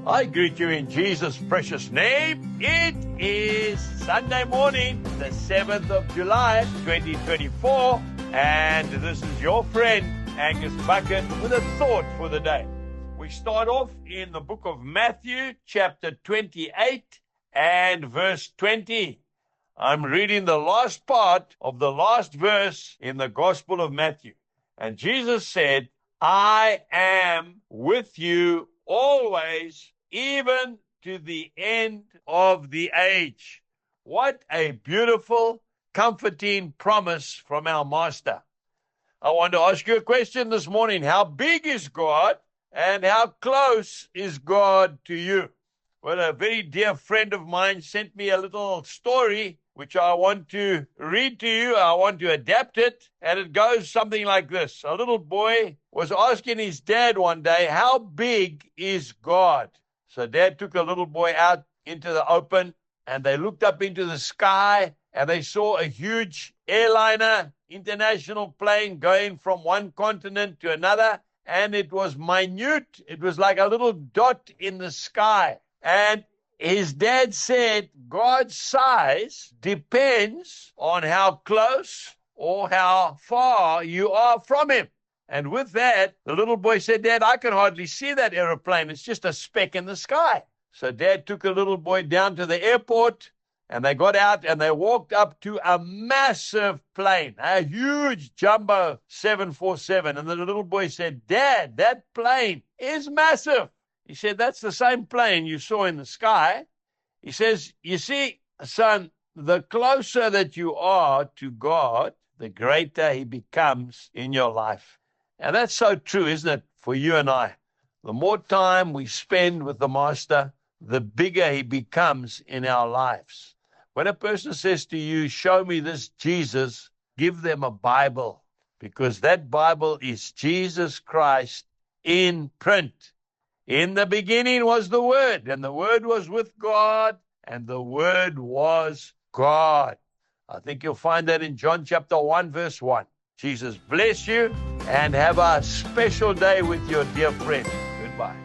I greet you in Jesus' precious name. It is Sunday morning, the 7th of July, 2024, and this is your friend, Angus Buchan, with a thought for the day. We start off in the book of Matthew, chapter 28 and verse 20. I'm reading the last part of the last verse in the Gospel of Matthew. And Jesus said, I am with you always, even to the end of the age. What a beautiful, comforting promise from our Master. I want to ask you a question this morning. How big is God and how close is God to you? Well, a very dear friend of mine sent me a little story which I want to read to you. I want to adapt it, and it goes something like this. A little boy was asking his dad one day, how big is God? So Dad took a little boy out into the open, and they looked up into the sky, and they saw a huge airliner, international plane going from one continent to another, and it was minute. It was like a little dot in the sky. And his dad said God's size depends on how close or how far you are from him. And with that, the little boy said, Dad, I can hardly see that airplane. It's just a speck in the sky. So Dad took a little boy down to the airport, and they got out and they walked up to a massive plane, a huge jumbo 747. And the little boy said, Dad, that plane is massive. He said, that's the same plane you saw in the sky. He says, you see, son, the closer that you are to God, the greater he becomes in your life. And that's so true, isn't it, for you and I? The more time we spend with the Master, the bigger he becomes in our lives. When a person says to you, show me this Jesus, give them a Bible, because that Bible is Jesus Christ in print. In the beginning was the Word, and the Word was with God, and the Word was God. I think you'll find that in John chapter 1, verse 1. Jesus bless you, and have a special day with your dear friend. Goodbye.